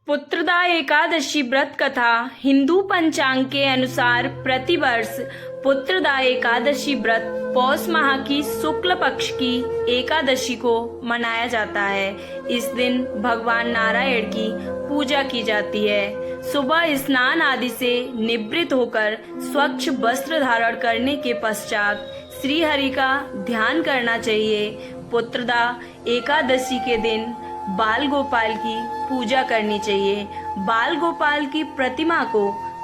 पुत्रदा एकादशी व्रत कथा हिंदू पंचांग के अनुसार प्रतिवर्ष पुत्रदा एकादशी व्रत पौष माह की शुक्ल पक्ष की एकादशी को मनाया जाता है। इस दिन भगवान नारायण की पूजा की जाती है। सुबह स्नान आदि से निवृत्त होकर स्वच्छ वस्त्र धारण करने के पश्चात श्री हरि का ध्यान करना चाहिए। पुत्रदा एकादशी के दिन बाल गोपाल की पूजा करनी चाहिए। बाल गोपाल की प्रतिमा को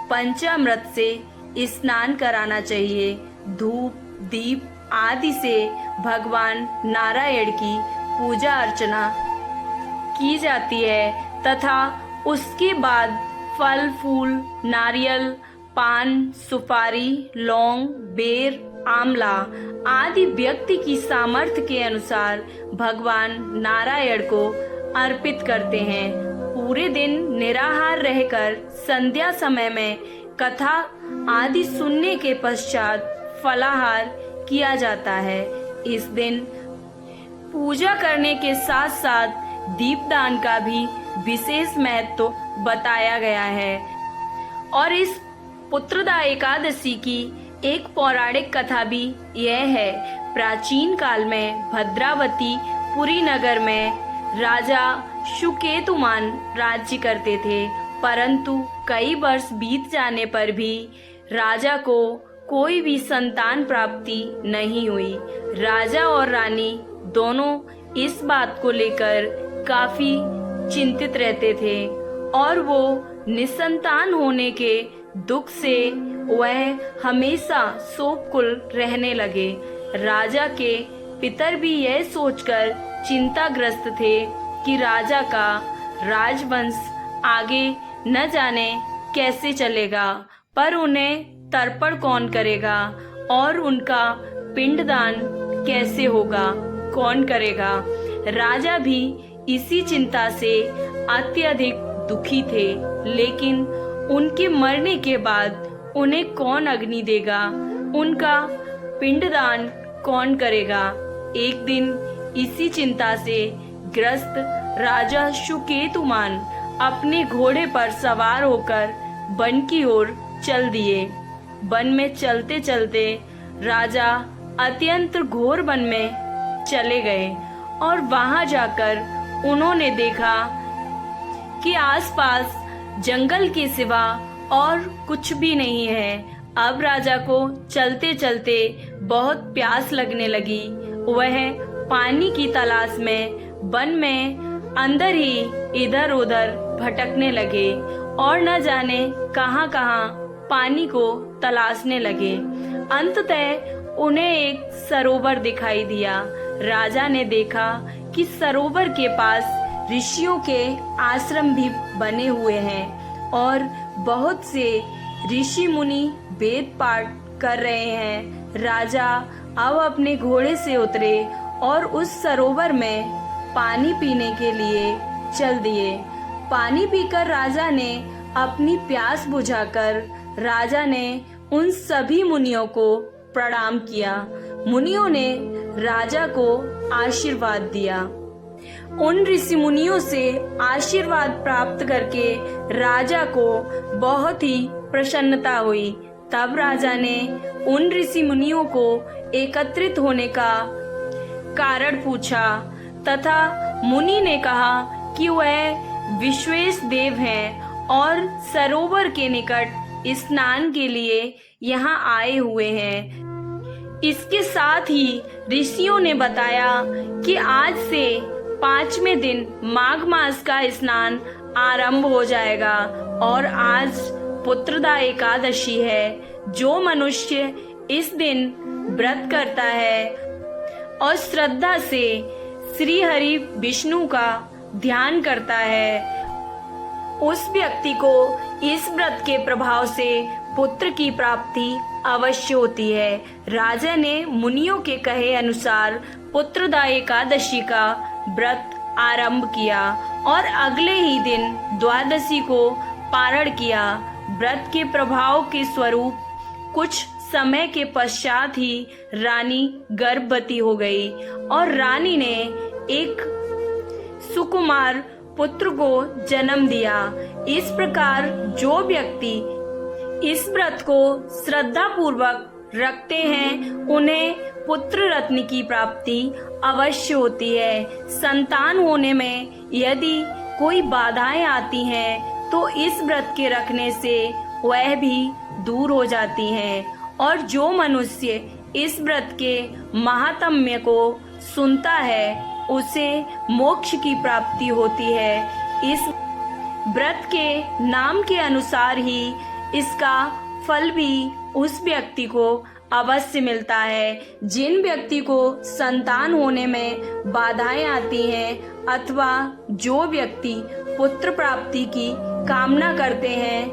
पंचामृत से स्नान कराना चाहिए। धूप दीप आदि से भगवान नारायण की पूजा अर्चना की जाती है तथा उसके बाद फल फूल नारियल पान सुपारी लौंग बेर आंवला आदि व्यक्ति की सामर्थ्य के अनुसार भगवान नारायण को अर्पित करते हैं। पूरे दिन निराहार रहकर संध्या समय में कथा आदि सुनने के पश्चात फलाहार किया जाता है। इस दिन पूजा करने के साथ साथ दीपदान का भी विशेष महत्व बताया गया है। और इस पुत्रदा एकादशी की एक पौराणिक कथा भी यह है। प्राचीन काल में भद्रावती पुरी नगर में राजा सुकेतुमान राज्य करते थे, परंतु कई वर्ष बीत जाने पर भी राजा को कोई भी संतान प्राप्ति नहीं हुई। राजा और रानी दोनों इस बात को लेकर काफी चिंतित रहते थे और वो निसंतान होने के दुख से वह हमेशा शोककुल रहने लगे। राजा के पितर भी यह सोचकर चिंताग्रस्त थे कि राजा का राजवंश आगे न जाने कैसे चलेगा, पर उन्हें तर्पण कौन करेगा और उनका पिंडदान कैसे होगा, कौन करेगा। राजा भी इसी चिंता से अत्यधिक दुखी थे, लेकिन उनके मरने के बाद उन्हें कौन अग्नि देगा, उनका पिंडदान कौन करेगा। एक दिन इसी चिंता से ग्रस्त राजा सुकेतुमान अपने घोड़े पर सवार होकर वन की ओर चल दिए। वन में चलते चलते राजा अत्यंत घोर वन में चले गए और वहां जाकर उन्होंने देखा कि आसपास जंगल के सिवा और कुछ भी नहीं है। अब राजा को चलते चलते बहुत प्यास लगने लगी। वह पानी की तलाश में वन में अंदर ही इधर उधर भटकने लगे और न जाने कहां कहां पानी को तलाशने लगे। अंततः उन्हें एक सरोवर दिखाई दिया। राजा ने देखा कि सरोवर के पास ऋषियों के आश्रम भी बने हुए हैं और बहुत से ऋषि मुनि वेद पाठ कर रहे हैं। राजा अब अपने घोड़े से उतरे और उस सरोवर में पानी पीने के लिए चल दिए। पानी पीकर राजा ने अपनी प्यास बुझाकर राजा ने उन सभी मुनियों को प्रणाम किया। मुनियों ने राजा को आशीर्वाद दिया। उन ऋषि मुनियों से आशीर्वाद प्राप्त करके राजा को बहुत ही प्रसन्नता हुई। तब राजा ने उन ऋषि मुनियों को एकत्रित होने का कारण पूछा तथा मुनि ने कहा कि वह विश्वेश देव हैं और सरोवर के निकट स्नान के लिए यहाँ आए हुए हैं। इसके साथ ही ऋषियों ने बताया कि आज से 5वें दिन माघ मास का स्नान आरंभ हो जाएगा और आज पुत्रदा एकादशी है। जो मनुष्य इस दिन व्रत करता है और श्रद्धा से श्री हरि विष्णु का ध्यान करता है, उस व्यक्ति को इस व्रत के प्रभाव से पुत्र की प्राप्ति अवश्य होती है। राजा ने मुनियों के कहे अनुसार पुत्रदा एकादशी का व्रत आरंभ किया और अगले ही दिन द्वादशी को पारण किया। व्रत के प्रभाव के स्वरूप कुछ समय के पश्चात ही रानी गर्भवती हो गई और रानी ने एक सुकुमार पुत्र को जन्म दिया। इस प्रकार जो व्यक्ति इस व्रत को श्रद्धा पूर्वक रखते हैं उन्हें पुत्र रत्न की प्राप्ति अवश्य होती है। संतान होने में यदि कोई बाधाएं आती हैं तो इस व्रत के रखने से वह भी दूर हो जाती हैं और जो मनुष्य इस व्रत के महात्म्य को सुनता है उसे मोक्ष की प्राप्ति होती है। इस व्रत के नाम के अनुसार ही इसका फल भी उस व्यक्ति को अवश्य मिलता है। जिन व्यक्ति को संतान होने में बाधाएं आती हैं अथवा जो व्यक्ति पुत्र प्राप्ति की कामना करते हैं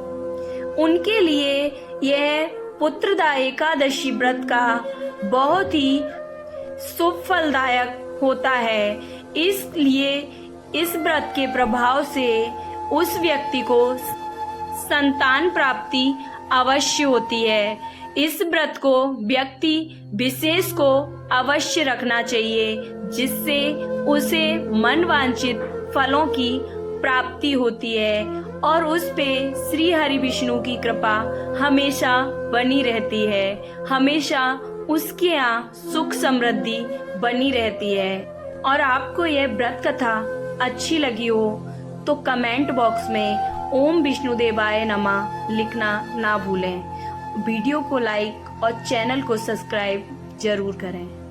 उनके लिए यह पुत्रदा एकादशी व्रत का बहुत ही शुभ फलदायक होता है। इसलिए इस व्रत के प्रभाव से उस व्यक्ति को संतान प्राप्ति अवश्य होती है। इस व्रत को व्यक्ति विशेष को अवश्य रखना चाहिए जिससे उसे मनवांछित फलों की प्राप्ति होती है और उस पे श्री हरि विष्णु की कृपा हमेशा बनी रहती है। हमेशा उसके यहाँ सुख समृद्धि बनी रहती है। और आपको यह व्रत कथा अच्छी लगी हो तो कमेंट बॉक्स में ओम विष्णुदेवाय नमः लिखना ना भूलें। वीडियो को लाइक और चैनल को सब्सक्राइब जरूर करें।